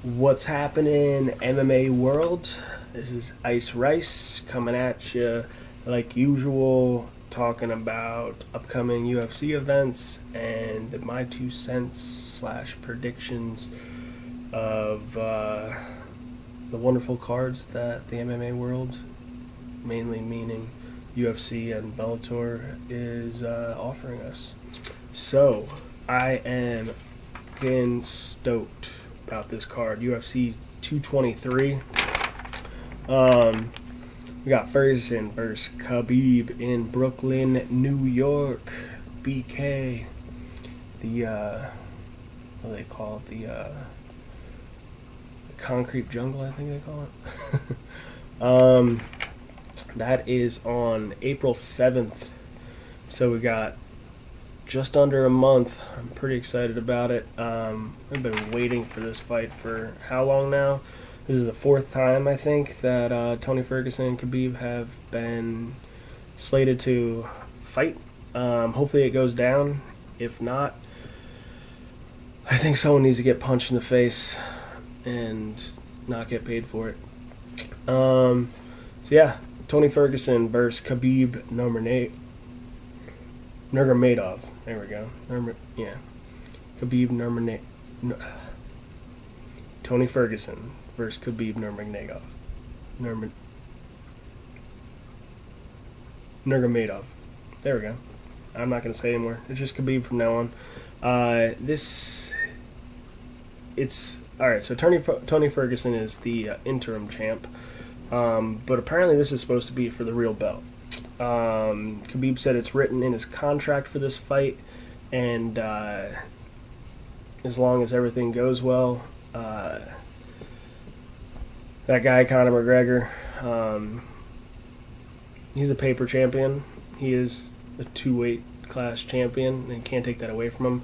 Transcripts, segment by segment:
What's happening, MMA world? This is Ice Rice coming at you like usual, talking about upcoming UFC events and my 2 cents slash predictions of the wonderful cards that the MMA world, mainly meaning UFC and Bellator, is offering us. So, I am getting stoked about this card. UFC 223. We got Ferguson versus Khabib in Brooklyn, New York. BK. The what do they call it? The concrete jungle, I think they call it. That is on April 7th. So we got just under a month. I'm pretty excited about it. I've been waiting for this fight for how long now? This is the fourth time, I think, that Tony Ferguson and Khabib have been slated to fight. Hopefully it goes down. If not, I think someone needs to get punched in the face and not get paid for it. So yeah, Tony Ferguson versus Khabib Nurmagomedov. There we go. Khabib Tony Ferguson versus Khabib Nurmagomedov. There we go. I'm not going to say anymore. It's just Khabib from now on. Alright, so Tony Ferguson is the interim champ. But apparently this is supposed to be for the real belt. Khabib said it's written in his contract for this fight, and as long as everything goes well, that guy Conor McGregor, he's a paper champion. He is a 2-weight class champion, and can't take that away from him.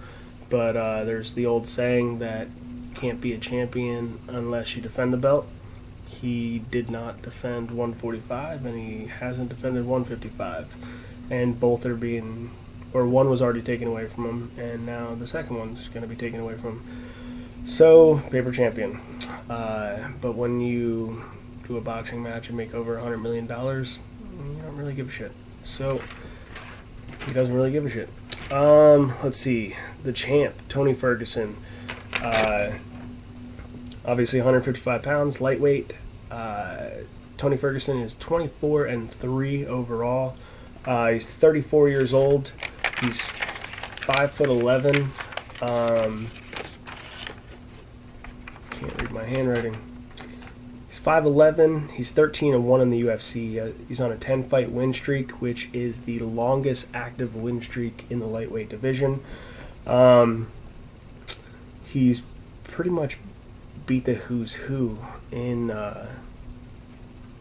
But there's the old saying that you can't be a champion unless you defend the belt. He did not defend 145, and he hasn't defended 155. And both are being, or one was already taken away from him, and now the second one's going to be taken away from him. So, paper champion. But when you do a boxing match and make over $100 million, you don't really give a shit. So, he doesn't really give a shit. Let's see. The champ, Tony Ferguson. Obviously 155 pounds, lightweight. Tony Ferguson is 24-3 overall. He's 34 years old. He's 5'11". Can't read my handwriting. He's 5'11". He's 13-1 in the UFC. He's on a 10-fight win streak, which is the longest active win streak in the lightweight division. He's pretty much beat the who's who in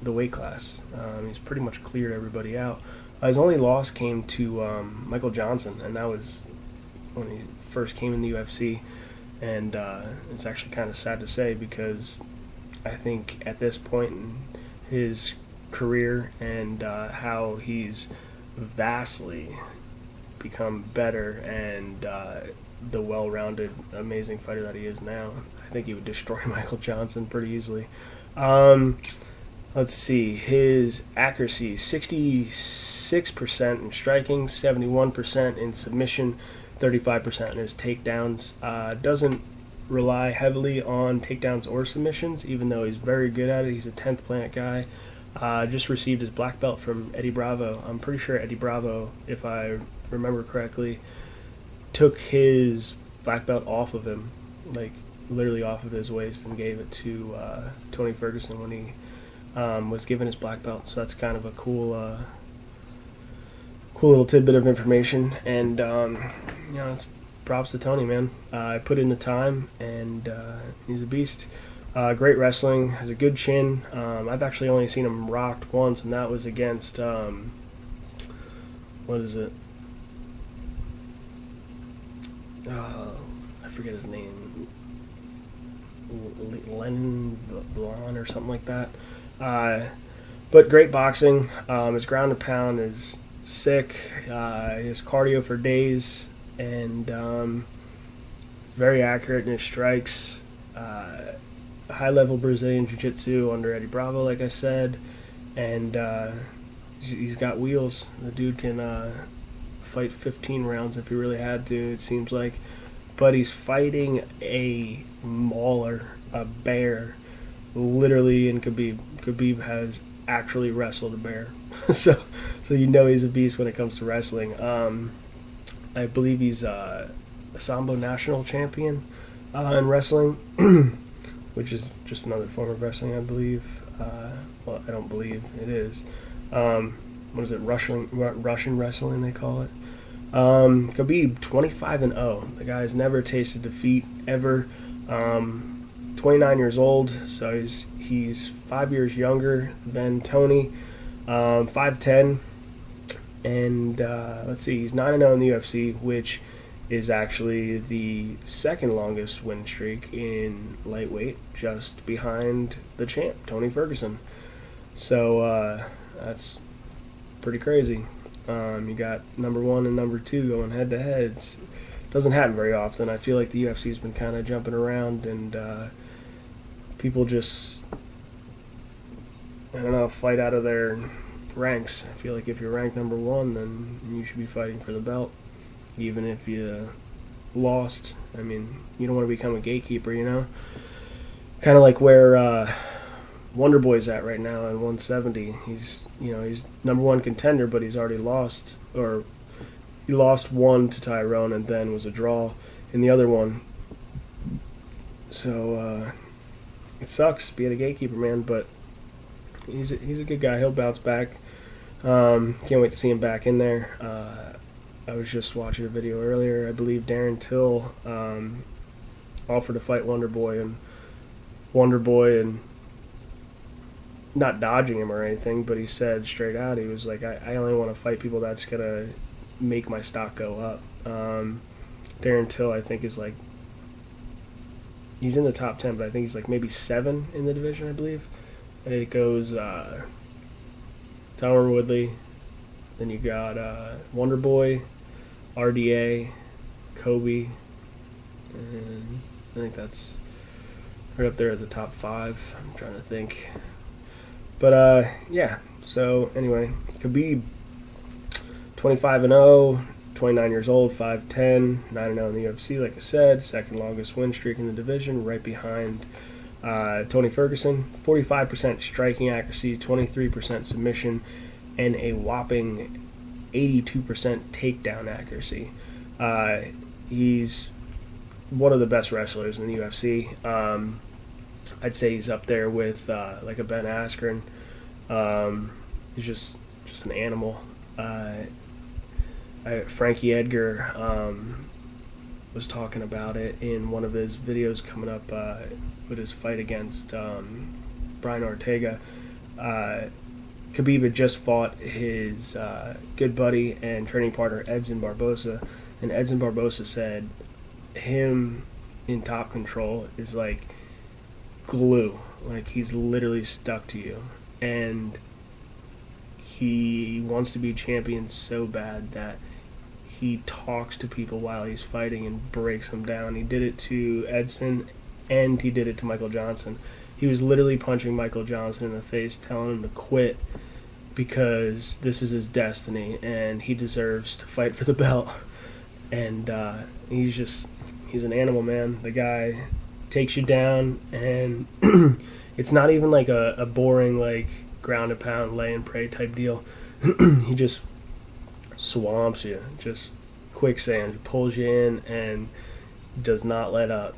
the weight class. He's pretty much cleared everybody out. His only loss came to Michael Johnson, and that was when he first came in the UFC. And it's actually kind of sad to say, because I think at this point in his career and how he's vastly become better and the well-rounded, amazing fighter that he is now, I think he would destroy Michael Johnson pretty easily. Let's see. His accuracy, 66% in striking, 71% in submission, 35% in his takedowns. Doesn't rely heavily on takedowns or submissions, even though he's very good at it. He's a 10th planet guy. Just received his black belt from Eddie Bravo. I'm pretty sure Eddie Bravo, if I remember correctly, took his black belt off of him, like literally off of his waist, and gave it to Tony Ferguson when he was given his black belt. So that's kind of a cool little tidbit of information. And it's props to Tony, man. I put in the time, and he's a beast. Great wrestling, has a good chin. I've actually only seen him rocked once, and that was against what is it? I forget his name. Len Blon or something like that. But great boxing. His ground and pound is sick. His cardio for days, and very accurate in his strikes. high-level Brazilian Jiu-Jitsu under Eddie Bravo, like I said, and he's got wheels. The dude can fight 15 rounds if he really had to, it seems like. But he's fighting a mauler, a bear, literally in Khabib. Khabib has actually wrestled a bear. so you know he's a beast when it comes to wrestling. I believe he's a Sambo national champion in wrestling, which is just another form of wrestling, I believe. Well, I don't believe it is. What is it? Russian wrestling, they call it. Khabib, 25-0. The guy's never tasted defeat ever. 29 years old, so he's 5 years younger than Tony. 5'10", and let's see, he's 9-0 in the UFC, which is actually the second longest win streak in lightweight, just behind the champ, Tony Ferguson. So that's pretty crazy. You got number 1 and number 2 going head to head. Doesn't happen very often. I feel like the UFC's been kind of jumping around, and people just, I don't know, fight out of their ranks. I feel like if you're ranked number 1, then you should be fighting for the belt, even if you lost. I mean, you don't want to become a gatekeeper, you know? Kind of like where Wonder Boy's at right now in 170. He's number 1 contender, but he's already lost, or he lost one to Tyrone and then was a draw in the other one. So it sucks being a gatekeeper, man, but he's a good guy. He'll bounce back. Can't wait to see him back in there. I was just watching a video earlier. I believe Darren Till offered to fight Wonder Boy, and not dodging him or anything, but he said straight out, he was like, I only want to fight people that's going to make my stock go up. Darren Till, I think, is like, he's in the top 10, but I think he's like maybe 7 in the division, I believe. It goes Tyler Woodley, then you got Wonder Boy, RDA, Kobe, and I think that's right up there at the top 5. I'm trying to think. But, yeah, so anyway, Khabib, 25-0, 29 years old, 5'10", 9-0 in the UFC, like I said, second longest win streak in the division, right behind Tony Ferguson. 45% striking accuracy, 23% submission, and a whopping 82% takedown accuracy. He's one of the best wrestlers in the UFC. I'd say he's up there with like a Ben Askren. He's just an animal. Frankie Edgar was talking about it in one of his videos coming up with his fight against Brian Ortega. Khabib had just fought his good buddy and training partner Edson Barbosa, and Edson Barbosa said him in top control is like glue. Like, he's literally stuck to you, and he wants to be champion so bad that he talks to people while he's fighting and breaks them down. He did it to Edson, and he did it to Michael Johnson. He was literally punching Michael Johnson in the face, telling him to quit because this is his destiny and he deserves to fight for the belt. And he's an animal, man. The guy takes you down, and it's not even like a boring, like, ground and pound, lay and pray type deal. He just swamps you, just quicksand, pulls you in and does not let up.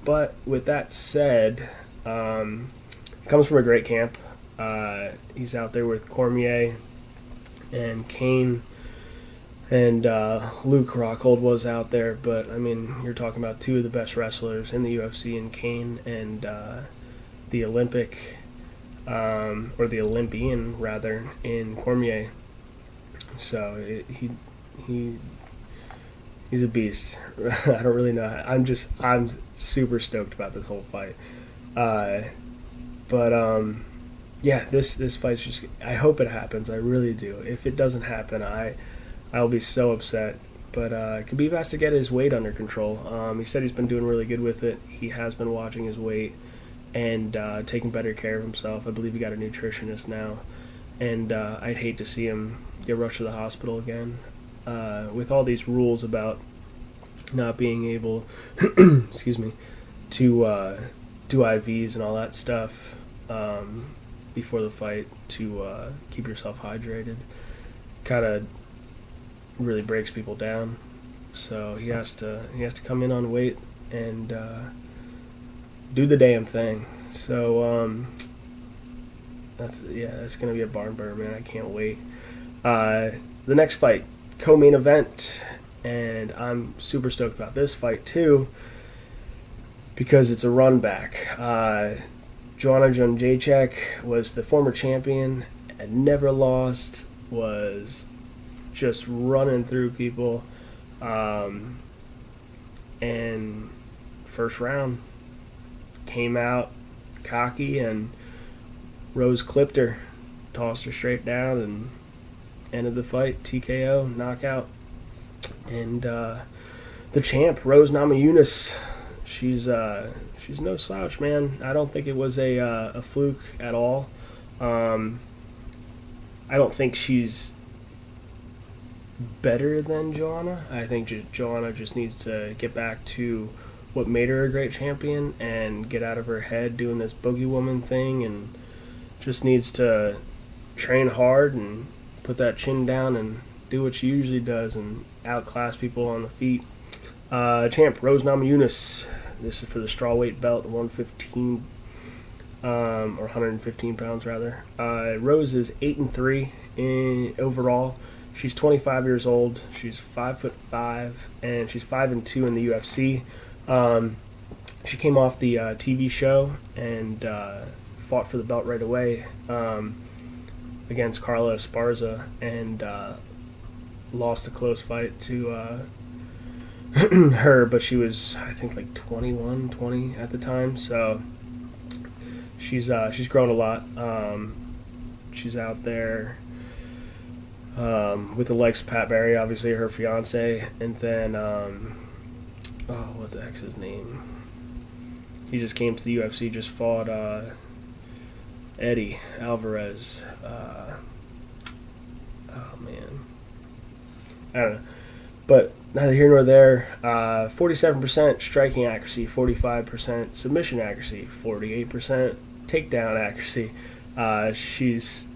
But with that said, comes from a great camp. He's out there with Cormier and Kane, and Luke Rockhold was out there, but I mean, you're talking about two of the best wrestlers in the UFC in Kane and the Olympic, or the Olympian rather, in Cormier. So he's a beast. I don't really know. I'm super stoked about this whole fight. Yeah, this fight's just, I hope it happens. I really do. If it doesn't happen, I'll be so upset, But Khabib has to get his weight under control. He said he's been doing really good with it. He has been watching his weight and taking better care of himself. I believe he got a nutritionist now. And I'd hate to see him get rushed to the hospital again. With all these rules about not being able, excuse me, to do IVs and all that stuff before the fight to keep yourself hydrated, kind of really breaks people down. So he has to come in on weight and do the damn thing. So that's gonna be a barn burner, man. I can't wait. The next fight, co-main event, and I'm super stoked about this fight too because it's a run back. Joanna Jędrzejczyk was the former champion and never lost, was just running through people, and first round came out cocky, and Rose clipped her, tossed her straight down, and ended the fight, TKO, knockout. And the champ, Rose Namajunas, she's no slouch, man. I don't think it was a fluke at all. I don't think she's better than Joanna. I think Joanna just needs to get back to what made her a great champion and get out of her head doing this boogie woman thing, and just needs to train hard and put that chin down and do what she usually does and outclass people on the feet. Champ, Rose Namajunas. This is for the strawweight belt, 115 or 115 pounds rather. Rose is 8-3 in overall. She's 25 years old. She's 5'5", and she's 5-2 in the UFC. She came off the TV show and fought for the belt right away against Carla Esparza, and lost a close fight to her, but she was, I think, like 21, 20 at the time. So she's grown a lot. She's out there with the likes of Pat Barry, obviously her fiance, and then what the heck's his name? He just came to the UFC, just fought Eddie Alvarez. Oh man, I don't know, but neither here nor there. 47% striking accuracy, 45% submission accuracy, 48% takedown accuracy. She's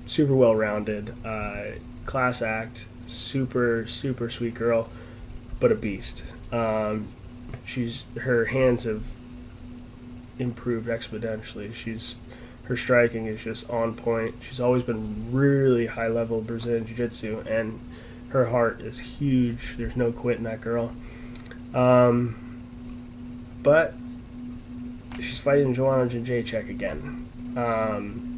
super well rounded, class act, super sweet girl, but a beast. Her hands have improved exponentially. Her striking is just on point. She's always been really high level Brazilian Jiu-Jitsu, and her heart is huge. There's no quitting that girl. But she's fighting Joanna Jędrzejczyk again.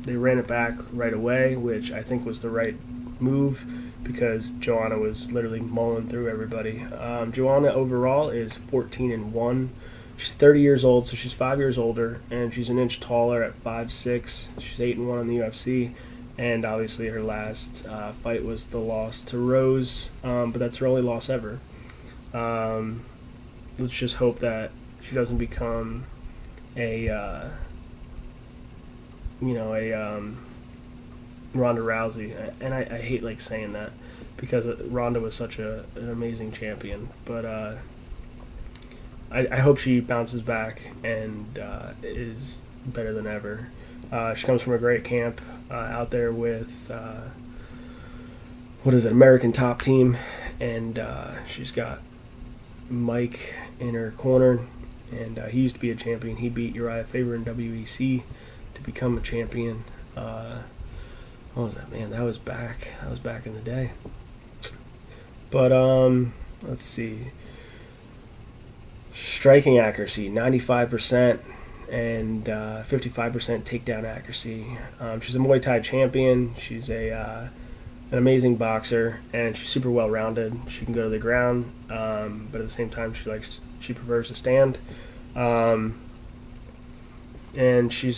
They ran it back right away, which I think was the right move because Joanna was literally mulling through everybody. Joanna overall is 14-1. She's 30 years old, so she's 5 years older, and she's an inch taller at 5'6". She's 8-1 in the UFC, and obviously her last fight was the loss to Rose, but that's her only loss ever. Let's just hope that she doesn't become a Ronda Rousey, and I hate saying that because Ronda was such an amazing champion, but I hope she bounces back and is better than ever. She comes from a great camp out there with American Top Team, and she's got Mike in her corner, and he used to be a champion. He beat Uriah Faber in WEC to become a champion. What was that, man? That was back in the day. But let's see. Striking accuracy, 95%, and 55% takedown accuracy. She's a Muay Thai champion. She's an amazing boxer, and she's super well rounded. She can go to the ground, but at the same time, she prefers to stand. And she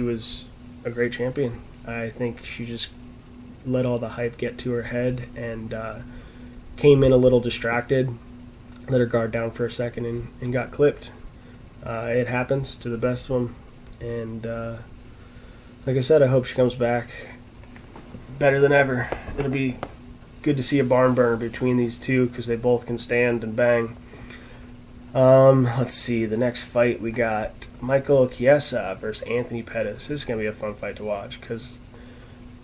was a great champion. I think she just let all the hype get to her head, and came in a little distracted, let her guard down for a second, and got clipped. It happens to the best of them, and like I said, I hope she comes back better than ever. It'll be good to see a barn burner between these two because they both can stand and bang. Let's see, the next fight we got Michael Chiesa versus Anthony Pettis. This is going to be a fun fight to watch because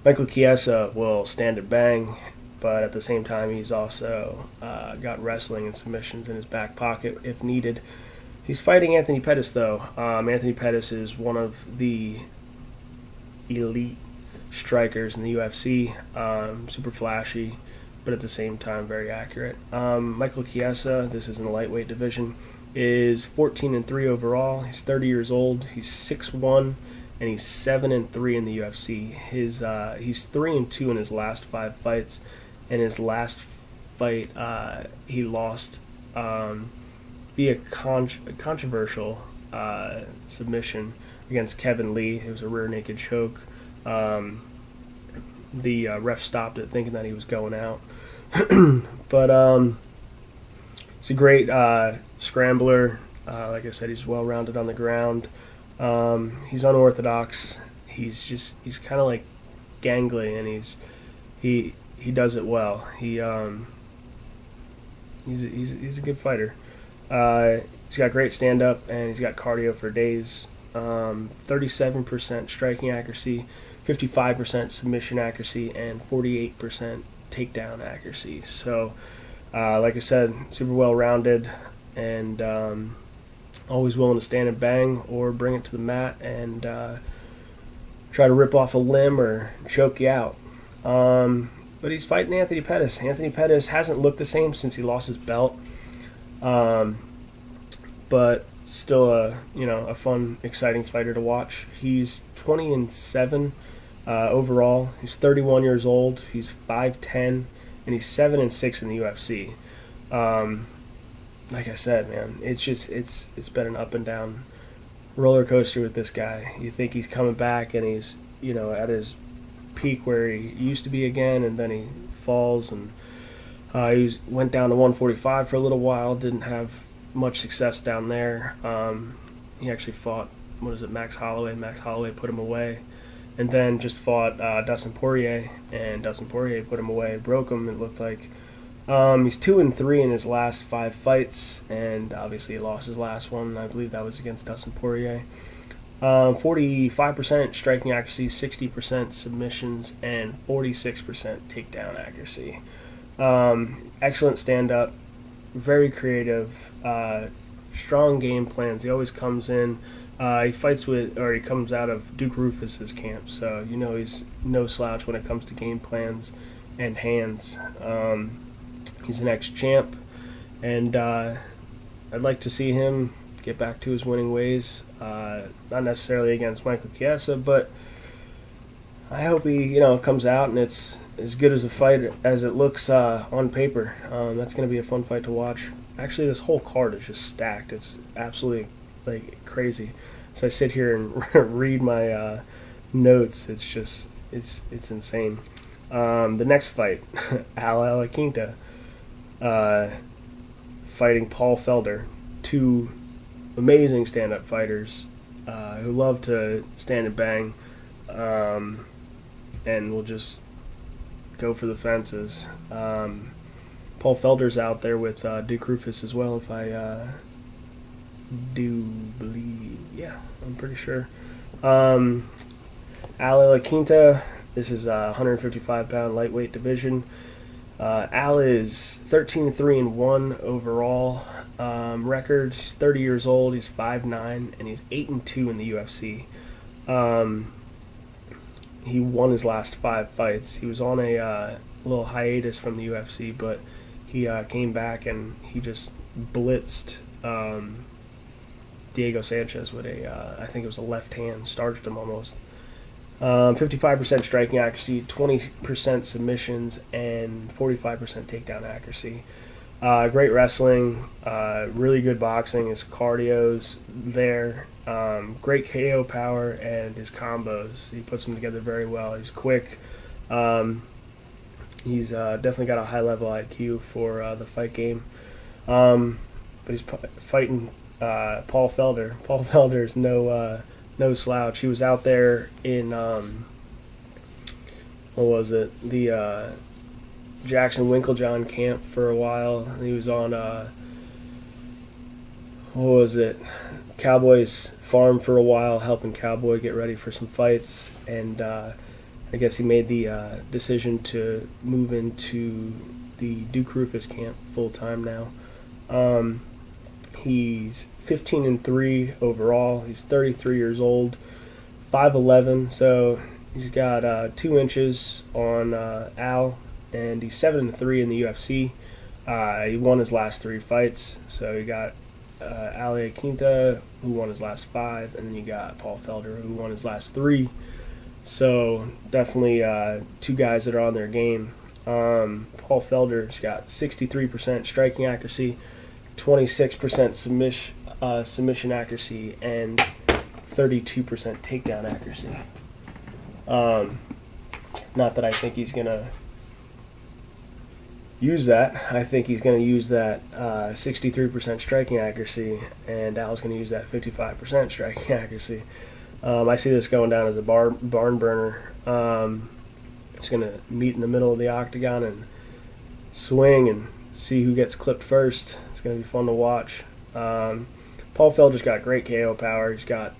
Michael Chiesa will stand and bang, but at the same time he's also got wrestling and submissions in his back pocket if needed. He's fighting Anthony Pettis though. Anthony Pettis is one of the elite strikers in the UFC, super flashy, but at the same time very accurate. Michael Chiesa, this is in the lightweight division, is 14-3 overall. He's 30 years old. He's 6'1", and he's 7-3 in the UFC. He's 3-2 in his last 5 fights. In his last fight, he lost via controversial submission against Kevin Lee. It was a rear naked choke. The ref stopped it, thinking that he was going out. But he's a great scrambler. Like I said, he's well rounded on the ground. He's unorthodox. He's kind of like gangly, and he does it well. He's a good fighter. He's got great stand up, and he's got cardio for days. 37% striking accuracy, 55% submission accuracy, and 48% takedown accuracy. So, like I said, super well rounded, and always willing to stand and bang or bring it to the mat and try to rip off a limb or choke you out. But he's fighting Anthony Pettis. Anthony Pettis hasn't looked the same since he lost his belt, but still a fun, exciting fighter to watch. He's 20-7 overall. He's 31 years old. He's 5'10", and he's 7-6 in the UFC. Like I said, man, it's been an up and down roller coaster with this guy. You think he's coming back and he's at his peak where he used to be again, and then he falls, and he went down to 145 for a little while. Didn't have much success down there. He actually fought Max Holloway. Max Holloway put him away, and then just fought Dustin Poirier, and Dustin Poirier put him away, broke him. It looked like he's 2-3 in his last 5 fights, and obviously he lost his last one. I believe that was against Dustin Poirier. 45% striking accuracy, 60% submissions, and 46% takedown accuracy. Excellent stand-up, very creative, strong game plans. He always comes in. He comes out of Duke Rufus's camp, so he's no slouch when it comes to game plans and hands. He's an ex-champ, and I'd like to see him get back to his winning ways. Not necessarily against Michael Chiesa, but I hope he comes out and it's as good as a fight as it looks on paper. That's going to be a fun fight to watch. Actually, this whole card is just stacked. It's absolutely crazy. As I sit here and read my notes, it's insane. The next fight, Al Alaquinta fighting Paul Felder, two amazing stand-up fighters who love to stand and bang, and will just go for the fences. Paul Felder's out there with Duke Rufus as well, if I do believe. Yeah, I'm pretty sure. Al Alaquinta, this is a 155-pound lightweight division. Al is 13-3-1 overall record. He's 30 years old. He's 5'9", and he's 8-2 in the UFC. He won his last 5 fights. He was on a little hiatus from the UFC, but he came back and he just blitzed Diego Sanchez with I think it was a left hand, starched him almost. 55% striking accuracy, 20% submissions, and 45% takedown accuracy. Great wrestling, really good boxing. His cardio's there. Great KO power, and his combos, he puts them together very well. He's quick. He's definitely got a high level IQ for the fight game. But he's fighting Paul Felder. Paul Felder's no slouch. He was out there in what was it? The Jackson Winklejohn camp for a while. He was on what was it? Cowboys farm for a while, helping Cowboy get ready for some fights, and I guess he made the decision to move into the Duke Rufus camp full time now. He's 15-3 overall. He's 33 years old, 5'11", so he's got 2 inches on Al, and he's 7-3 in the UFC. He won his last 3 fights, so you got Ali Quinta, who won his last 5, and then you got Paul Felder, who won his last 3. So definitely 2 guys that are on their game. Paul Felder's got 63% striking accuracy, 26% submission accuracy, and 32% takedown accuracy. Not that I think he's going to use that. I think he's going to use that 63% striking accuracy, and Al's going to use that 55% striking accuracy. I see this going down as a barn burner. It's going to meet in the middle of the octagon and swing and see who gets clipped first. It's going to be fun to watch. Paul Felder's got great KO power. He's got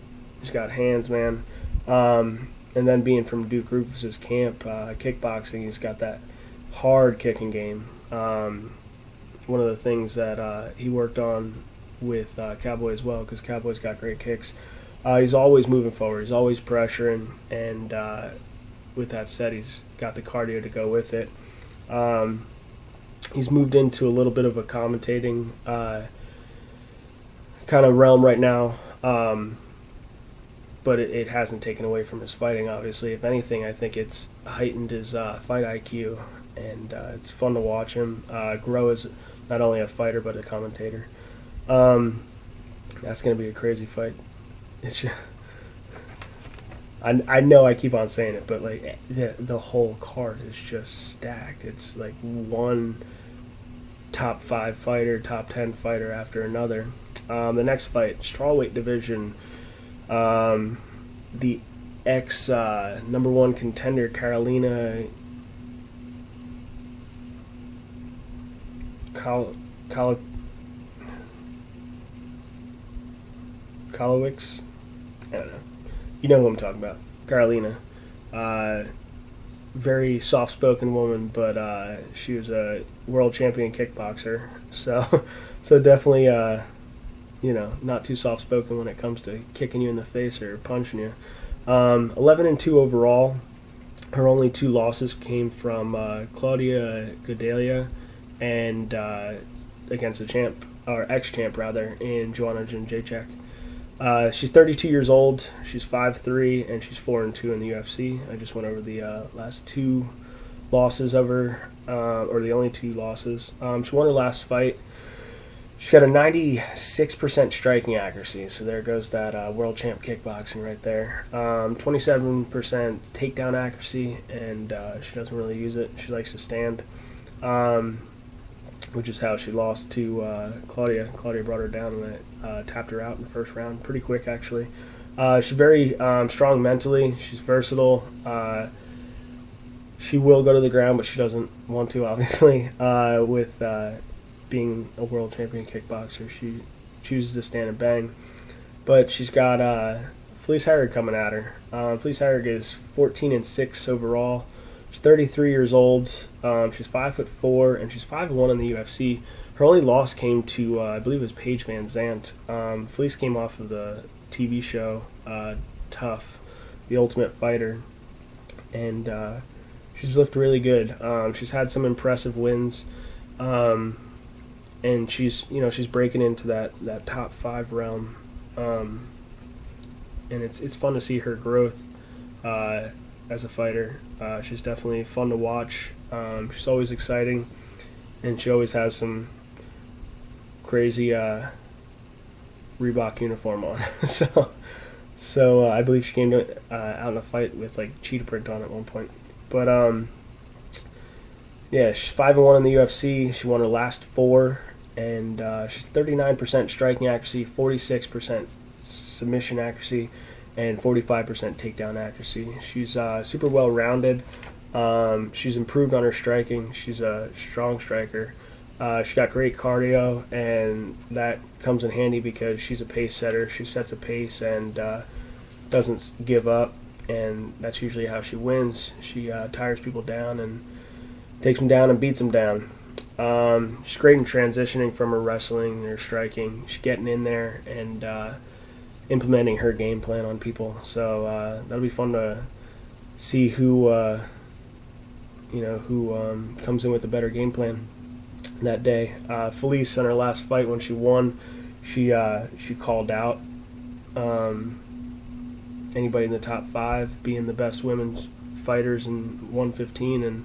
hands, man. And then being from Duke Rufus's camp, kickboxing, he's got that hard kicking game. One of the things that he worked on with Cowboy as well, because Cowboy's got great kicks. He's always moving forward. He's always pressuring, and with that said, he's got the cardio to go with it. He's moved into a little bit of a commentating kind of realm right now, but it hasn't taken away from his fighting, obviously. If anything, I think it's heightened his fight IQ, and it's fun to watch him grow as not only a fighter but a commentator. That's going to be a crazy fight. It's just, I know I keep on saying it, but like the whole card is just stacked. It's like one top 5 fighter, top 10 fighter after another. The next fight, strawweight division, the ex number 1 contender Carolina Kalowicz. I don't know. You know who I'm talking about. Carolina. Very soft-spoken woman, but she was a world champion kickboxer. So definitely, not too soft-spoken when it comes to kicking you in the face or punching you. 11-2 overall. Her only 2 losses came from Claudia Gadelha and against the champ, or ex-champ rather, in Joanna Jędrzejczyk. She's 32 years old. She's 5'3", and she's 4-2 in the UFC. I just went over the last 2 losses of her, or the only 2 losses. She won her last fight. She's got a 96% striking accuracy, so there goes that world champ kickboxing right there. 27% takedown accuracy, and she doesn't really use it. She likes to stand, which is how she lost to Claudia. Claudia brought her down and tapped her out in the first round pretty quick, actually. She's very strong mentally. She's versatile. She will go to the ground, but she doesn't want to, obviously. With being a world champion kickboxer, she chooses to stand and bang. But she's got Felice Herrig coming at her. Felice Herrig is 14-6 overall. She's 33 years old. She's 5'4", and she's 5'1" in the UFC. Her only loss came to, I believe it was Paige Van Zandt. Felice came off of the TV show Tough, The Ultimate Fighter, and she's looked really good. She's had some impressive wins, and she's breaking into that top 5 realm, and it's fun to see her growth as a fighter. She's definitely fun to watch. She's always exciting, and she always has some crazy Reebok uniform on. so I believe she came out in a fight with like cheetah print on at one point. But Yeah, she's 5-1 in the UFC. She won her last 4, and she's 39% striking accuracy, 46% submission accuracy, and 45% takedown accuracy. She's super well rounded. She's improved on her striking. She's a strong striker. She got great cardio, and that comes in handy because she's a pace setter. She sets a pace and doesn't give up, and that's usually how she wins. She tires people down and takes them down and beats them down. She's great in transitioning from her wrestling and her striking. She's getting in there and implementing her game plan on people. So that'll be fun to see who comes in with a better game plan that day. Felice, in her last fight when she won, she called out anybody in the top 5 being the best women's fighters in 115, and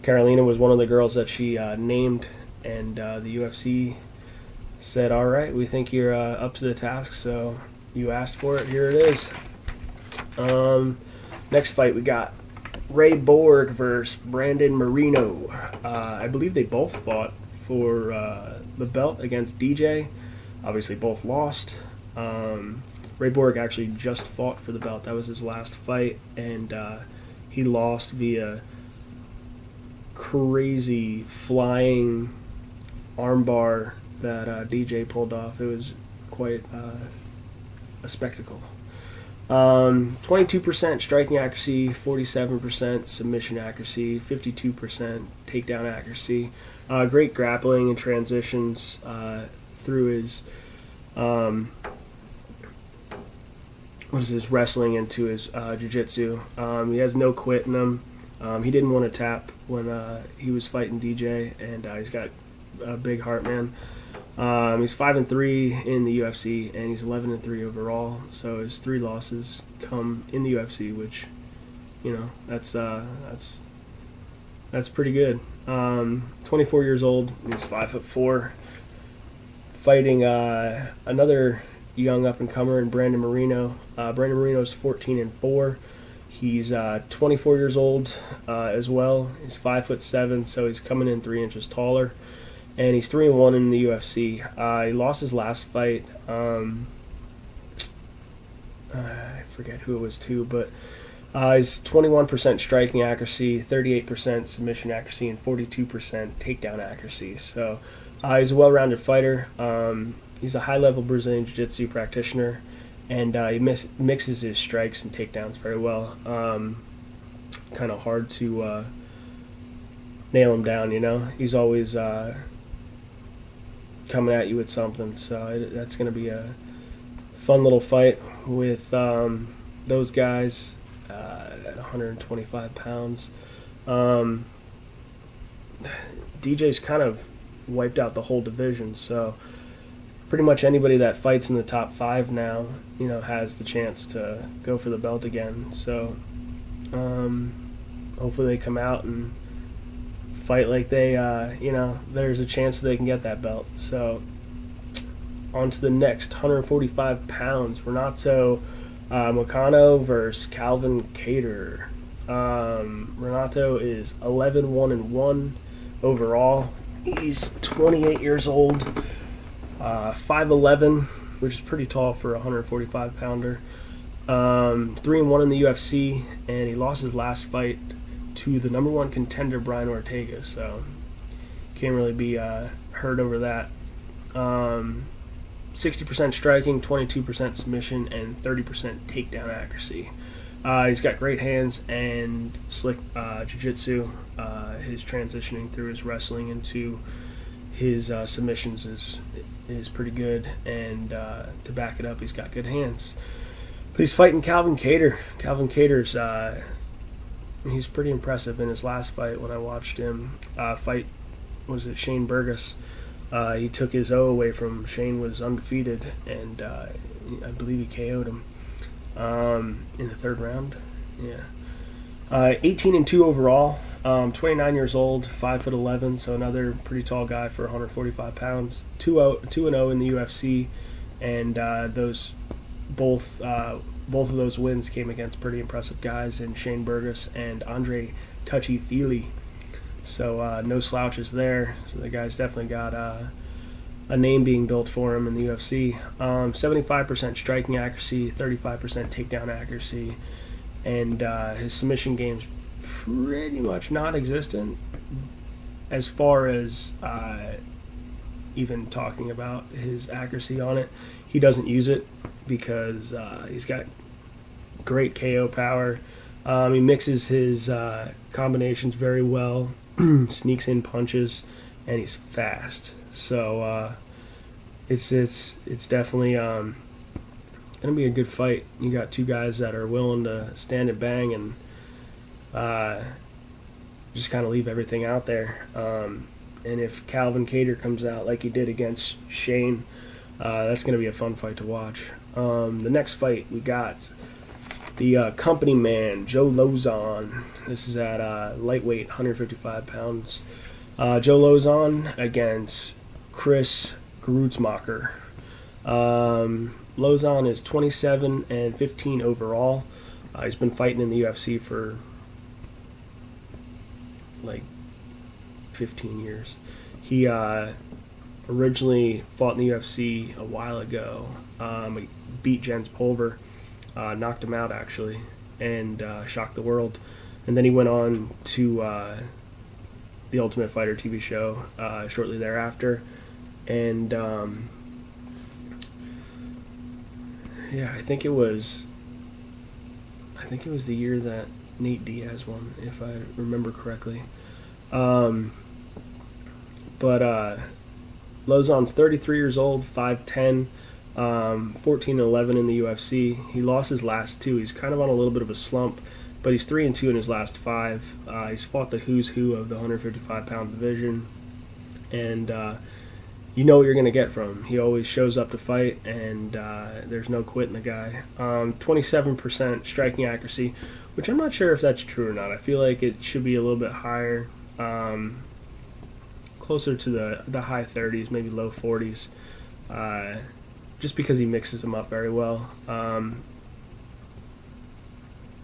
Carolina was one of the girls that she named, and the UFC said, all right, we think you're up to the task, so you asked for it, here it is. Next fight we got Ray Borg versus Brandon Moreno. I believe they both fought for the belt against DJ. Obviously both lost. Ray Borg actually just fought for the belt. That was his last fight, and he lost via crazy flying armbar that DJ pulled off. It was quite a spectacle. 22% striking accuracy, 47% submission accuracy, 52% takedown accuracy. Great grappling and transitions through his wrestling into his jiu-jitsu. He has no quit in him. He didn't want to tap when he was fighting DJ, and he's got a big heart, man. He's 5-3 in the UFC, and he's 11-3 overall. So his 3 losses come in the UFC, which, that's pretty good. 24 years old. He's 5'4", fighting another young up-and-comer in Brandon Moreno. Brandon Moreno's 14-4. He's 24 years old as well. He's 5'7", so he's coming in 3 inches taller. And he's 3-1 in the UFC. He lost his last fight. I forget who it was to, but he's 21% striking accuracy, 38% submission accuracy, and 42% takedown accuracy. So he's a well-rounded fighter. He's a high-level Brazilian Jiu-Jitsu practitioner, and he mixes his strikes and takedowns very well. Kind of hard to nail him down, He's always coming at you with something, so that's going to be a fun little fight with those guys at 125 pounds. DJ's kind of wiped out the whole division, so pretty much anybody that fights in the top 5 now, has the chance to go for the belt again. So hopefully they come out and fight like they, there's a chance that they can get that belt. So on to the next 145 pounds, Renato Moicano versus Calvin Kattar. Renato is 11-1-1 overall. He's 28 years old, 5'11", which is pretty tall for a 145 pounder. 3-1 in the UFC, and he lost his last fight to the number 1 contender Brian Ortega, so can't really be hurt over that. 60% striking, 22% submission, and 30% takedown accuracy. He's got great hands and slick jiu-jitsu. His transitioning through his wrestling into his submissions is pretty good, and to back it up, he's got good hands. But he's fighting Calvin Kattar. Calvin Kattar's he's pretty impressive. In his last fight, when I watched him fight, Shane Burgos, he took his O away from Shane. Was undefeated, and I believe he KO'd him in the 3rd round. Yeah. 18-2 overall. 29 years old, 5'11", so another pretty tall guy for 145 pounds. 2-0 in the UFC, and both of those wins came against pretty impressive guys in Shane Burgos and Andre Touchy Feely. So no slouches there. So the guy's definitely got a name being built for him in the UFC. 75% striking accuracy, 35% takedown accuracy, and his submission game's pretty much non-existent as far as even talking about his accuracy on it. He doesn't use it because he's got great KO power. He mixes his combinations very well, sneaks in punches, and he's fast. So it's definitely gonna be a good fight. You got two guys that are willing to stand and bang and just kind of leave everything out there. And if Calvin Kattar comes out like he did against Shane, that's going to be a fun fight to watch. The next fight, we got the company man, Joe Lauzon. This is at lightweight, 155 pounds. Joe Lauzon against Chris Grutzmacher. Lauzon is 27-15 overall. He's been fighting in the UFC for like 15 years. He originally fought in the UFC a while ago. He beat Jens Pulver, knocked him out actually, and shocked the world. And then he went on to the Ultimate Fighter TV show shortly thereafter. And yeah, I think it was the year that Nate Diaz won, if I remember correctly. But Lauzon's 33 years old, 5'10", 14-11 in the UFC. He lost his last two. He's kind of on a little bit of a slump, but he's 3-2 in his last five. He's fought the who's who of the 155-pound division, and you know what you're going to get from him. He always shows up to fight, and there's no quitting the guy. 27% striking accuracy, which I'm not sure if that's true or not. I feel like it should be a little bit higher, closer to the high 30s, maybe low 40s, just because he mixes them up very well.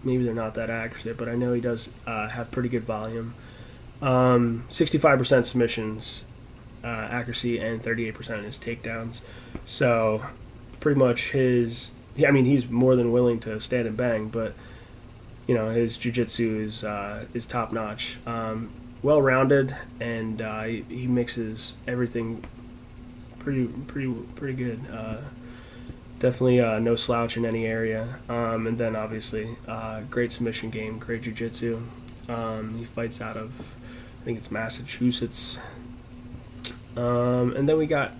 Maybe they're not that accurate, but I know he does have pretty good volume. 65% submissions accuracy and 38% in his takedowns. So pretty much he's more than willing to stand and bang, but you know, his jiu-jitsu is top notch. Well-rounded, and he mixes everything pretty good. Definitely no slouch in any area. And then obviously great submission game, great jiu-jitsu. He fights out of, I think it's Massachusetts. And then we got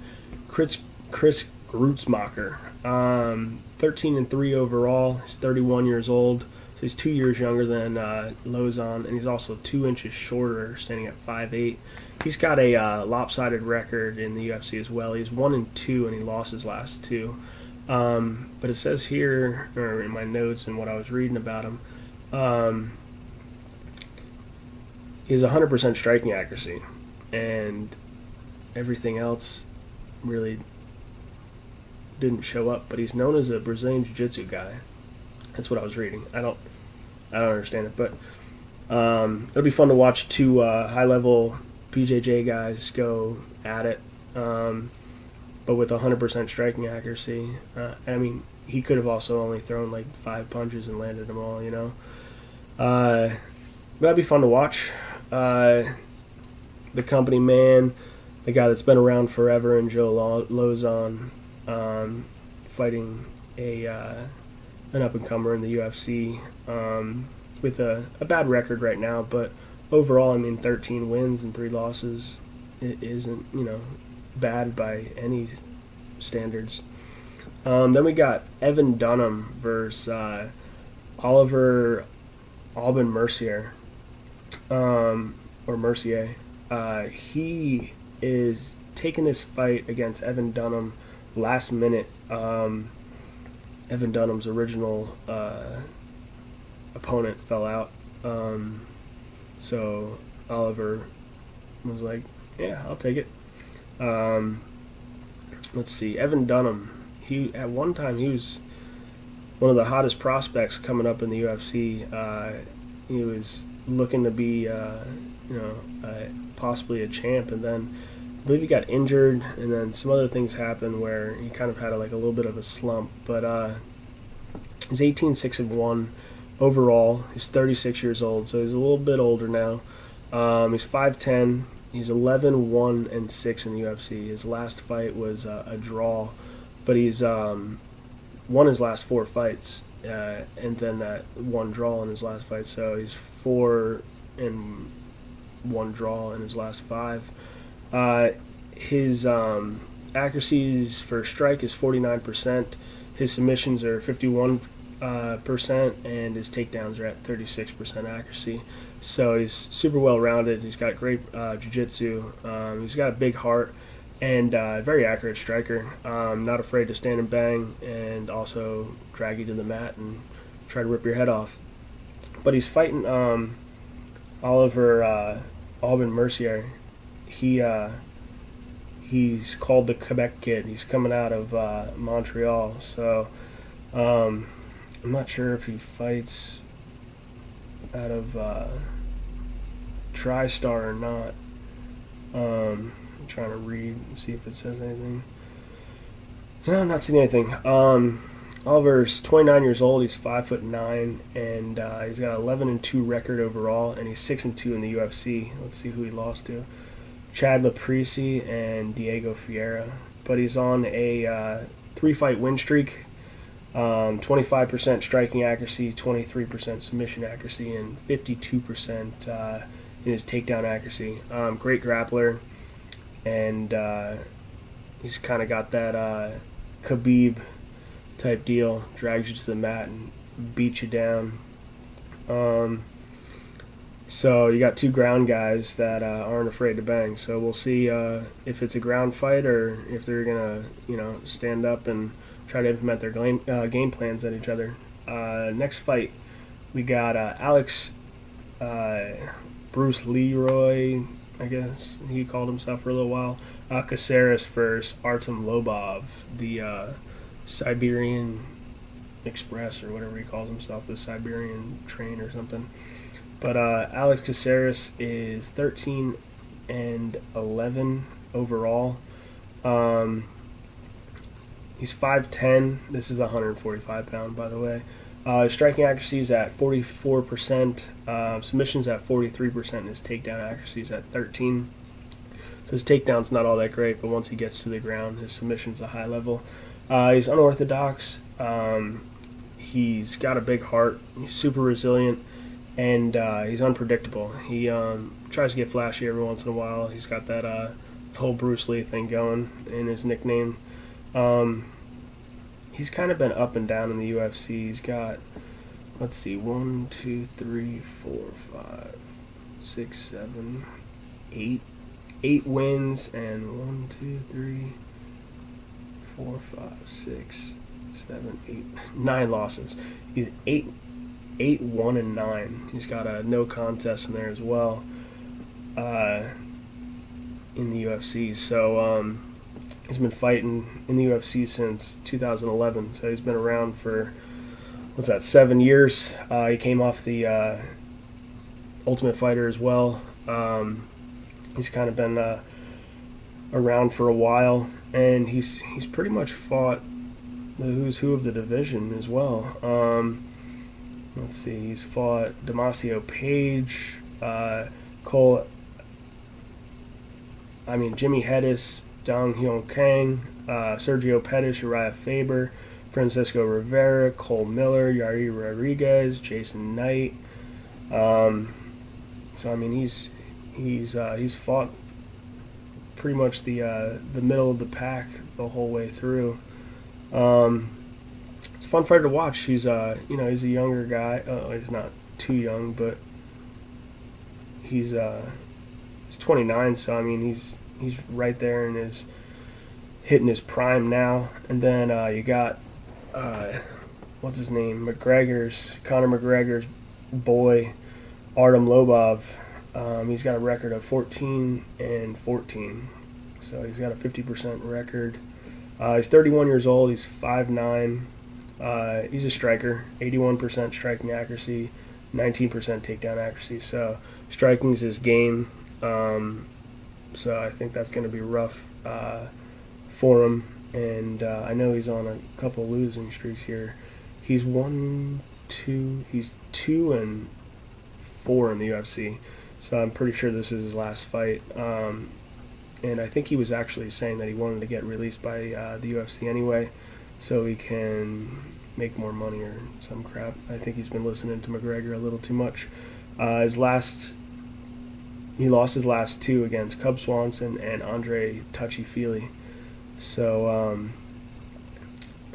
Chris Grutzmacher, 13-3 overall. He's 31 years old. So he's 2 years younger than Lauzon, and he's also 2 inches shorter, standing at 5'8". He's got a lopsided record in the UFC as well. He's 1-2, and he lost his last two. But it says here, or in my notes and what I was reading about him, he has 100% striking accuracy, and everything else really didn't show up. But he's known as a Brazilian Jiu-Jitsu guy. That's what I was reading. I don't understand it, but it'll be fun to watch two high-level BJJ guys go at it, but with 100% striking accuracy. I mean, he could have also only thrown like 5 punches and landed them all, you know. That'd be fun to watch. The company man, the guy that's been around forever, and Joe Lauzon, fighting an up-and-comer in the UFC, with a bad record right now, but overall, I mean, 13 wins and 3 losses. It isn't, you know, bad by any standards. Then we got Evan Dunham versus Oliver Alban Mercier, or Mercier. He is taking this fight against Evan Dunham last minute. Evan Dunham's original opponent fell out, so Oliver was like, yeah, I'll take it. Let's see, Evan Dunham, at one time he was one of the hottest prospects coming up in the UFC. He was looking to be possibly a champ, and then I believe he got injured, and then some other things happened where he kind of had a little bit of a slump. But he's 18-6-1 overall. He's 36 years old, so he's a little bit older now. He's 5'10". He's 11-1-6 in the UFC. His last fight was a draw, but he's won his last 4 fights, and then that one draw in his last fight. So he's 4-1 draw in his last 5. His accuracies for strike is 49%. His submissions are 51%, and his takedowns are at 36% accuracy. So he's super well-rounded. He's got great jiu-jitsu. He's got a big heart and very accurate striker. Not afraid to stand and bang and also drag you to the mat and try to rip your head off. But he's fighting Alvin Mercier. He's called the Quebec Kid. He's coming out of Montreal. So I'm not sure if he fights out of TriStar or not. I'm trying to read and see if it says anything. No, I'm not seeing anything. Oliver's 29 years old. He's 5'9", and he's got 11-2 record overall, and he's 6-2 in the UFC. Let's see who he lost to: Chad Laprisi and Diego Fiera. But he's on a 3-fight win streak. 25% striking accuracy, 23% submission accuracy, and 52% in his takedown accuracy. Great grappler, and he's kind of got that Khabib type deal. Drags you to the mat and beats you down. So you got 2 ground guys that aren't afraid to bang. So we'll see if it's a ground fight or if they're gonna, stand up and try to implement their game plans at each other. Next fight, we got Alex Bruce Leroy, I guess he called himself for a little while. Caceres versus Artem Lobov, the Siberian Express or whatever he calls himself, the Siberian train or something. But Alex Caceres is 13-11 overall. He's 5'10". This is 145 pound, by the way. His striking accuracy is at 44%. Submissions at 43%. And his takedown accuracy is at 13%. So his takedown's not all that great, but once he gets to the ground, his submission's a high level. He's unorthodox. He's got a big heart. He's super resilient, and he's unpredictable. He tries to get flashy every once in a while. He's got that whole Bruce Lee thing going in his nickname. He's kind of been up and down in the UFC. He's got, let's see, 1, 2, 3, 4, 5, 6, 7, 8. 8 wins and 1, 2, 3, 4, 5, 6, 7, 8, 9 losses. He's 8-1-9. He's got a no contest in there as well in the UFC. So he's been fighting in the UFC since 2011. So he's been around for 7 years. He came off the Ultimate Fighter as well. He's kind of been around for a while, and he's pretty much fought the who's who of the division as well. Let's see, he's fought Damasio Page, Jimmy Hedis, Dong Hyun Kang, Sergio Pettis, Uriah Faber, Francisco Rivera, Cole Miller, Yair Rodriguez, Jason Knight. He's fought pretty much the middle of the pack the whole way through. It's a fun fighter to watch. He's he's a younger guy. He's not too young, but he's 29. So he's right there and is hitting his prime now. And then you got what's his name? Conor McGregor's boy, Artem Lobov. He's got a record of 14-14, so he's got a 50% record. He's 31 years old. He's 5'9". He's a striker. 81% striking accuracy, 19% takedown accuracy. So Striking's his game, so I think that's going to be rough for him. And I know he's on a couple losing streaks here. He's 2-4 in the UFC, so I'm pretty sure this is his last fight. And I think he was actually saying that he wanted to get released by the UFC anyway, so he can make more money or some crap. I think he's been listening to McGregor a little too much. He lost his last two against Cub Swanson and Andre Touchy-Feely. So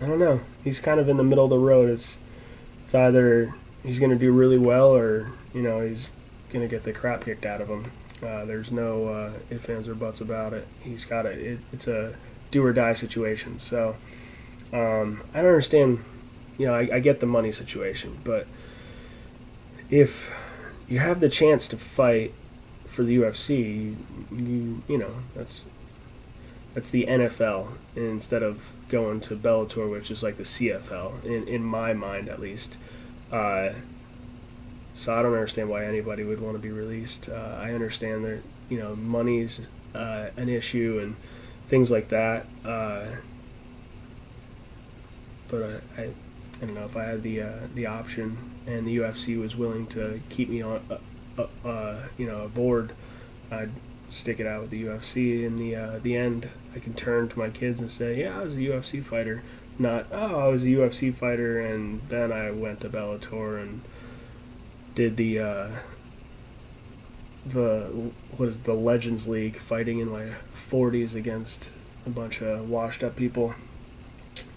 I don't know. He's kind of in the middle of the road. It's either he's going to do really well, or he's going to get the crap kicked out of him. There's no ifs, ands, or buts about it. He's got it. It's a do or die situation. So I don't understand. I get the money situation, but if you have the chance to fight for the UFC, that's the NFL instead of going to Bellator, which is like the CFL in my mind at least. So I don't understand why anybody would want to be released. I understand that money's an issue and things like that. But I don't know, if I had the option and the UFC was willing to keep me on aboard, I'd stick it out with the UFC. In the end, I can turn to my kids and say, yeah, I was a UFC fighter. Not, I was a UFC fighter and then I went to Bellator and did the Legends League, fighting in my 40s against a bunch of washed up people.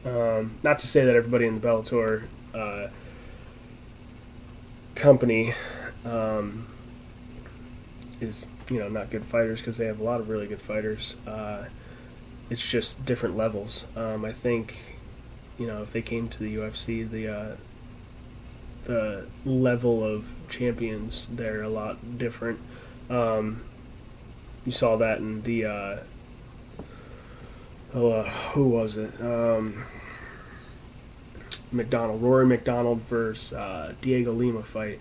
Not to say that everybody in the Bellator company is not good fighters, because they have a lot of really good fighters. It's just different levels. I think if they came to the UFC, the level of champions there are a lot different. You saw that in the who was it? Rory McDonald versus Diego Lima fight.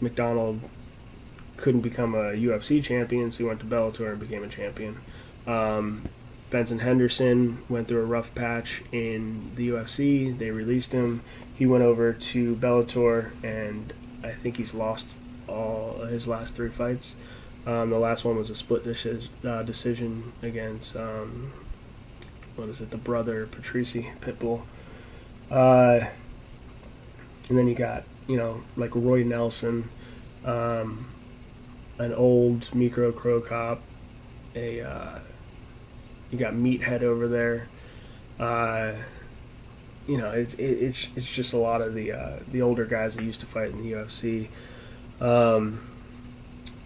McDonald couldn't become a UFC champion, so he went to Bellator and became a champion. Benson Henderson went through a rough patch in the UFC. They released him. He went over to Bellator, and I think he's lost all his last 3 fights. The last one was a split decision against, the brother, Patrici Pitbull. And then you got, like Roy Nelson, an old Mikro Crow Cop, you got Meathead over there. It's just a lot of the older guys that used to fight in the UFC.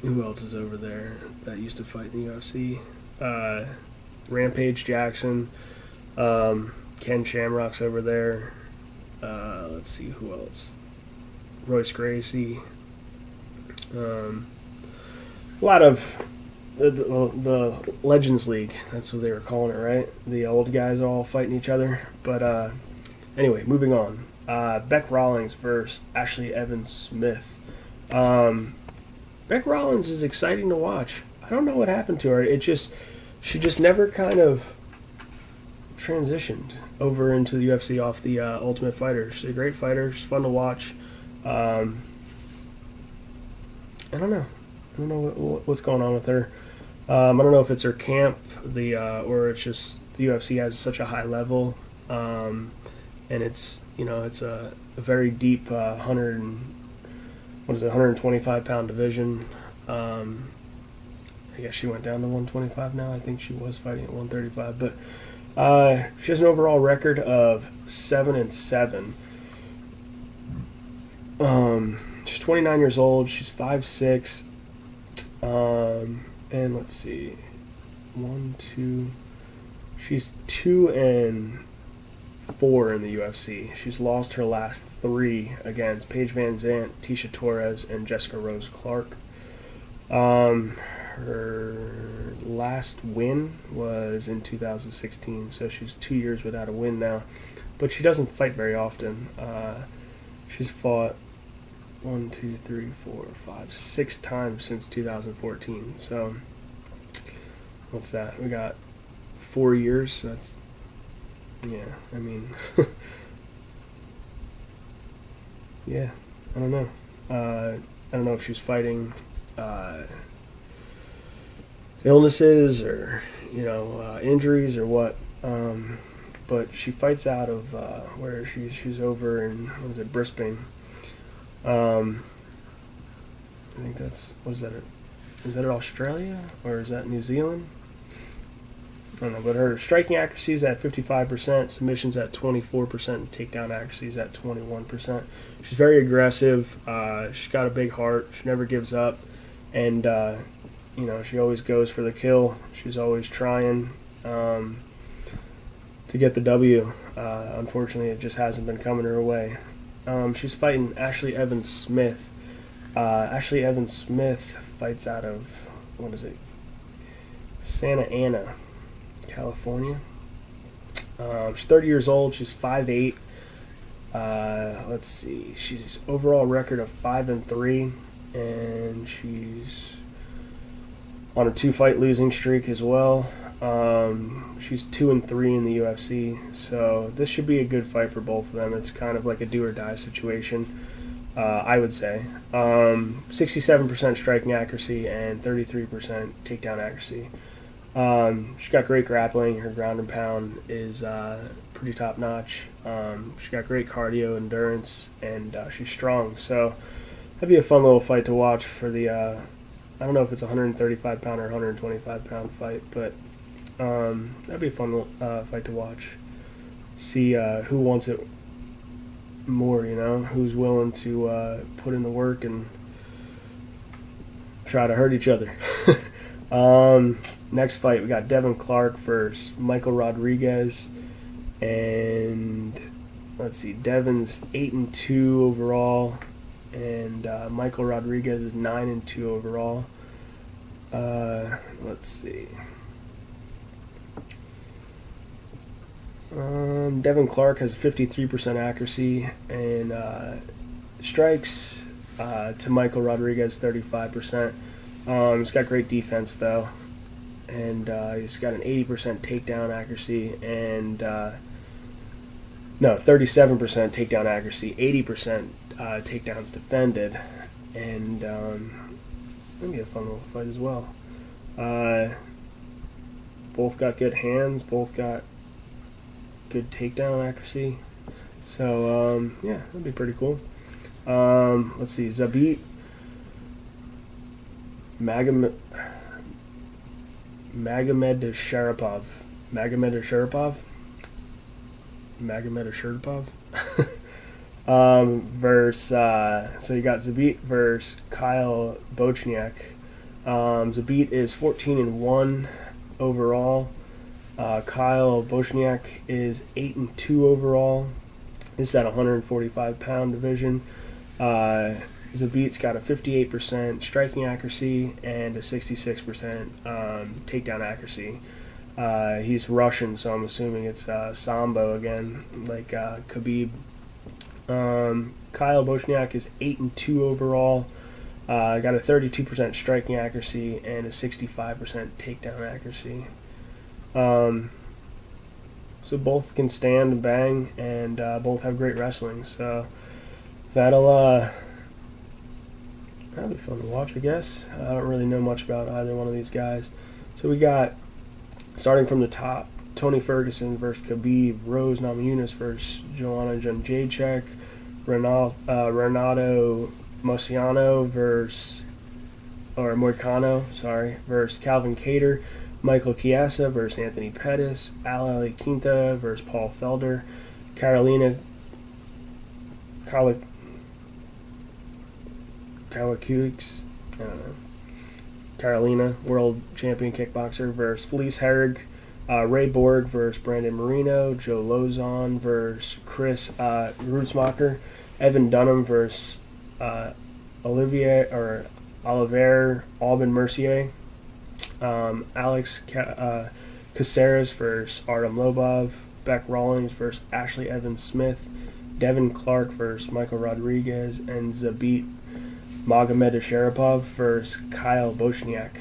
Who else is over there that used to fight in the UFC? Rampage Jackson, Ken Shamrock's over there. Let's see who else. Royce Gracie. A lot of the Legends League. That's what they were calling it, right? The old guys all fighting each other. But anyway, moving on. Beck Rawlings versus Ashley Evans Smith. Beck Rawlings is exciting to watch. I don't know what happened to her. She just never kind of transitioned over into the UFC off the Ultimate Fighter. She's a great fighter. She's fun to watch. I don't know. I don't know what's going on with her. I don't know if it's her camp, or it's just the UFC has such a high level, and it's a very deep 125 pound division. I guess she went down to 125 now. I think she was fighting at 135, but she has an overall record of 7-7. She's 29 years old. She's 5'6". And let's see, she's 2-4 in the UFC. She's lost her last 3 against Paige Van Zandt, Tisha Torres, and Jessica Rose Clark. Her last win was in 2016, so she's 2 years without a win now. But she doesn't fight very often. She's fought 1, 2, 3, 4, 5, 6 times since 2014. So what's that? We got 4 years. So that's, yeah. I mean, yeah. I don't know. I don't know if she's fighting illnesses or injuries or what. But she fights out of where she's over in, what is it, Brisbane. I think that's, what is that? Is that Australia or is that New Zealand? I don't know, but her striking accuracy is at 55%, submissions at 24%, and takedown accuracy is at 21%. She's very aggressive. She's got a big heart. She never gives up, and she always goes for the kill. She's always trying to get the W. Unfortunately, it just hasn't been coming her way. She's fighting Ashley Evans Smith. Ashley Evans Smith fights out of, what is it, Santa Ana, California. She's 30 years old. She's 5'8". Let's see. She's overall record of 5-3, and she's on a 2-fight losing streak as well. She's 2-3 in the UFC, so this should be a good fight for both of them. It's kind of like a do or die situation, I would say. 67% striking accuracy and 33% takedown accuracy. She's got great grappling. Her ground and pound is pretty top notch. She's got great cardio, endurance, and she's strong. So that'd be a fun little fight to watch for the. I don't know if it's a 135 pound or 125 pound fight, but that'd be a fun fight to watch. See who wants it more. Who's willing to put in the work and try to hurt each other. Next fight, we got Devin Clark versus Michael Rodriguez, and let's see, Devin's 8-2 overall, and Michael Rodriguez is 9-2 overall. Let's see. Devin Clark has 53% accuracy and strikes to Michael Rodriguez 35%. He's got great defense though, and he's got an 80% takedown accuracy and 37% takedown accuracy, 80% takedowns defended, and that'll be a fun little fight as well. Both got good hands, both got good takedown accuracy, so yeah, that'd be pretty cool. Let's see, Zabit Magomedov versus so you got Zabit versus Kyle Bochniak. Zabit is 14-1 overall. Kyle Bochniak is 8-2 overall. This is at 145 pound division. Zabit's got a 58% striking accuracy and a 66% takedown accuracy. He's Russian, so I'm assuming it's Sambo again, like Khabib. Kyle Bochniak is 8-2 overall. Got a 32% striking accuracy and a 65% takedown accuracy. So both can stand and bang, and both have great wrestling. So that'll be fun to watch, I guess. I don't really know much about either one of these guys. So we got, starting from the top, Tony Ferguson versus Khabib, Rose Namajunas versus Joanna Jędrzejczyk, Renato Moicano versus Calvin Kattar, Michael Chiesa versus Anthony Pettis, Ali Quinta versus Paul Felder, Carolina Carolina, world champion kickboxer, versus Felice Herrig, Ray Borg versus Brandon Moreno, Joe Lozon versus Chris Rutzmacher, Evan Dunham versus Olivier Aubin Mercier, Alex Caceres versus Artem Lobov, Beck Rawlings versus Ashley Evans Smith, Devin Clark versus Michael Rodriguez, and Zabit Magomedov versus Kyle Bochniak.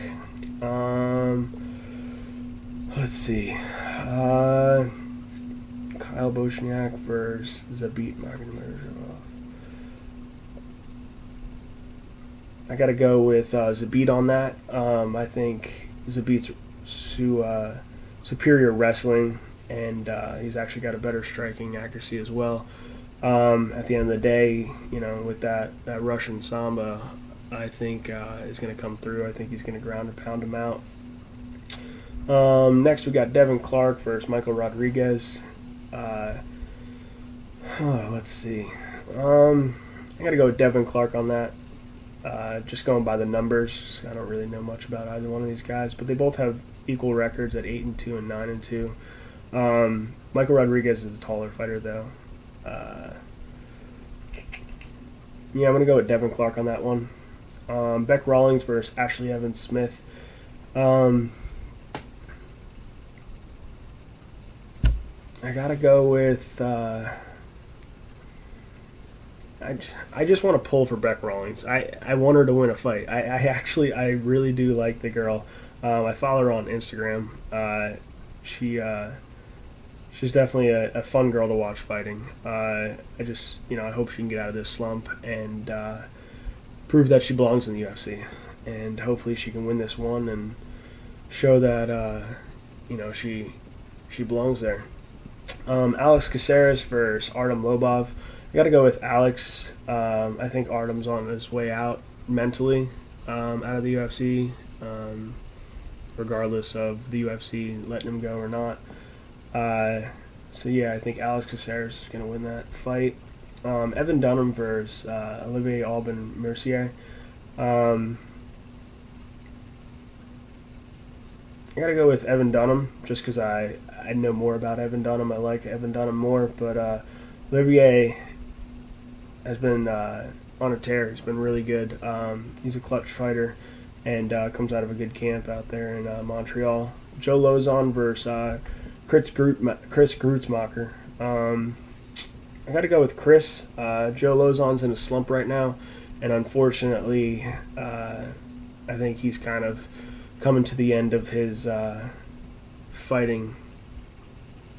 Let's see. Kyle Bochniak versus Zabit Magomedov. I got to go with Zabit on that. I think Zabit's superior wrestling, and he's actually got a better striking accuracy as well. At the end of the day, with that Russian Samba, I think is going to come through. I think he's going to ground and pound him out. Next, we got Devin Clark versus Michael Rodriguez. Let's see. I got to go with Devin Clark on that. Just going by the numbers, I don't really know much about either one of these guys, but they both have equal records at 8-2 and 9-2. Michael Rodriguez is a taller fighter, though. Yeah, I'm gonna go with Devin Clark on that one. Beck Rawlings versus Ashley Evans Smith. I gotta go with. I just want to pull for Beck Rawlings. I want her to win a fight. I really do like the girl. I follow her on Instagram. She's definitely a fun girl to watch fighting. I hope she can get out of this slump and prove that she belongs in the UFC. And hopefully she can win this one and show that she belongs there. Alex Caceres versus Artem Lobov. I got to go with Alex. I think Artem's on his way out mentally out of the UFC, regardless of the UFC letting him go or not. So yeah, I think Alex Caceres is going to win that fight. Evan Dunham versus Olivier Aubin Mercier. I got to go with Evan Dunham just because I know more about Evan Dunham. I like Evan Dunham more, but Olivier has been on a tear. He's been really good. He's a clutch fighter and comes out of a good camp out there in Montreal. Joe Lozon versus Chris Grutzmacher. I got to go with Chris. Joe Lozon's in a slump right now, and unfortunately, I think he's kind of coming to the end of his fighting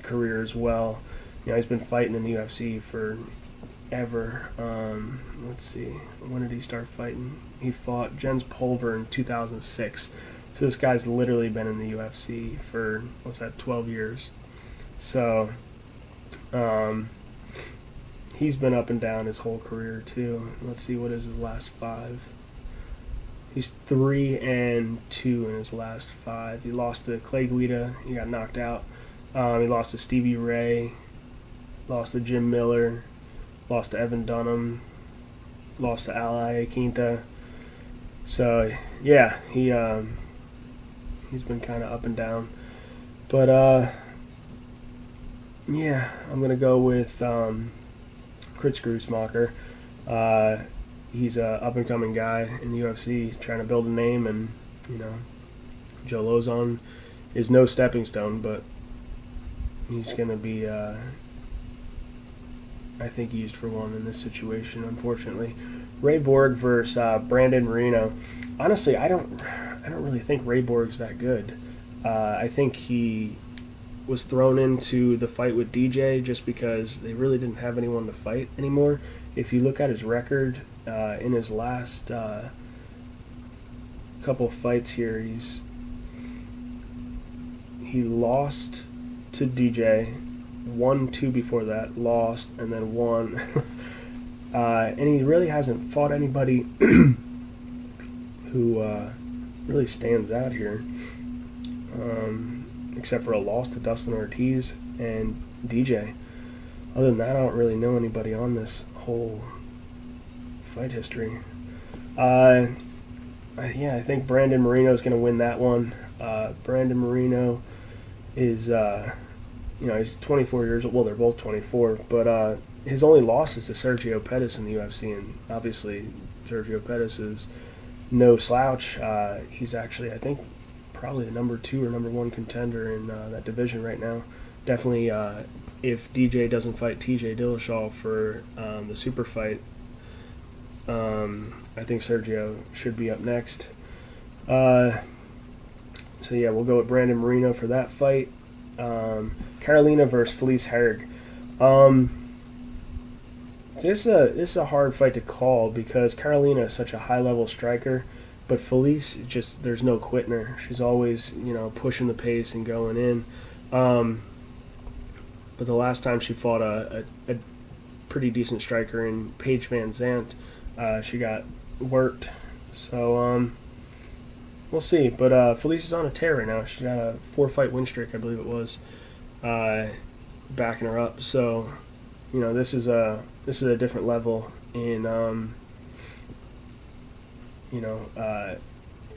career as well. He's been fighting in the UFC forever. Let's see, when did he start fighting? He fought Jens Pulver in 2006. So this guy's literally been in the UFC for 12 years. So he's been up and down his whole career too. Let's see, what is his last 5? He's 3-2 in his last 5. He lost to Clay Guida. He got knocked out. He lost to Stevie Ray. Lost to Jim Miller. Lost to Evan Dunham. Lost to Ally Quinta. So yeah, he's been kind of up and down. But yeah, I'm gonna go with Chris Grutzmacher. He's a up-and-coming guy in the UFC, trying to build a name, and Joe Lozon is no stepping stone, but he's going to be, I think, used for one in this situation, unfortunately. Ray Borg versus Brandon Moreno. Honestly, I don't really think Ray Borg's that good. I think he was thrown into the fight with DJ just because they really didn't have anyone to fight anymore. If you look at his record, in his last couple of fights here, he lost to DJ, won 2 before that, lost, and then won. And he really hasn't fought anybody who really stands out here, except for a loss to Dustin Ortiz and DJ. Other than that, I don't really know anybody on this whole fight history. I think Brandon Moreno is going to win that one. Brandon Moreno is, he's 24 years old. Well, they're both 24, but his only loss is to Sergio Pettis in the UFC, and obviously Sergio Pettis is no slouch. He's actually, I think, probably the number 2 or number 1 contender in that division right now. Definitely if DJ doesn't fight TJ Dillashaw for the super fight, I think Sergio should be up next. So yeah, we'll go with Brandon Moreno for that fight. Carolina versus Felice Herrig. This is a hard fight to call because Carolina is such a high level striker, but Felice just there's no quitting her. She's always pushing the pace and going in. But the last time she fought a pretty decent striker in Paige Van Zandt, she got worked. So we'll see. But Felice is on a tear right now. She got a 4-fight win streak, I believe it was, backing her up. So this is a different level in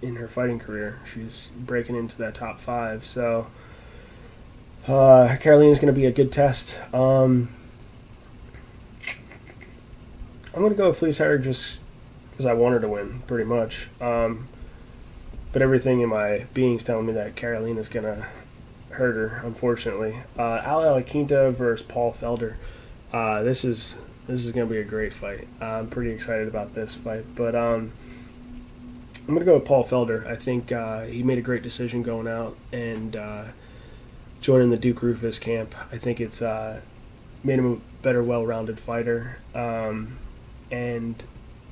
in her fighting career. She's breaking into that top 5. So Carolina's going to be a good test. I'm going to go with Felice Herrig just because I want her to win, pretty much. But everything in my being's telling me that Carolina's going to hurt her, unfortunately. Al Alaquinta versus Paul Felder. This is going to be a great fight. I'm pretty excited about this fight. But I'm going to go with Paul Felder. I think he made a great decision going out and joining the Duke Roufus camp. I think it's made him a better, well-rounded fighter. And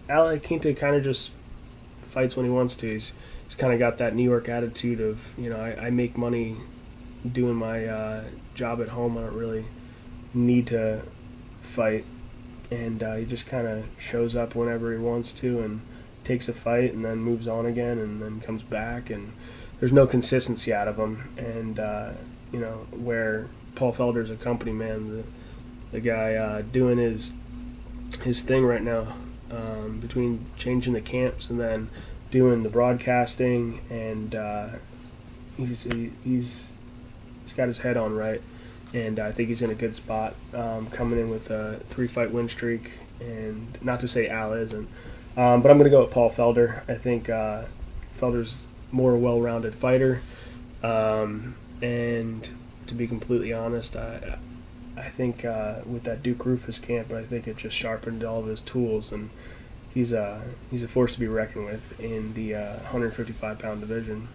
Al Alaquinta kind of just fights when he wants to. He's kind of got that New York attitude of, I make money doing my job at home. I don't really need to fight. And he just kind of shows up whenever he wants to and takes a fight and then moves on again and then comes back. And there's no consistency out of him. And, where Paul Felder's a company man, the guy doing his thing right now, between changing the camps and then doing the broadcasting, and he's got his head on right, and I think he's in a good spot, coming in with a 3-fight win streak, and not to say Al isn't, but I'm going to go with Paul Felder. I think Felder's more well-rounded fighter, and to be completely honest, I think with that Duke Roufus camp, I think it just sharpened all of his tools, and he's a force to be reckoned with in the 155-pound division.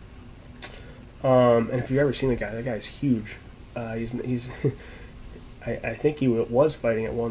And if you've ever seen the guy, that guy's huge. I think he was fighting at one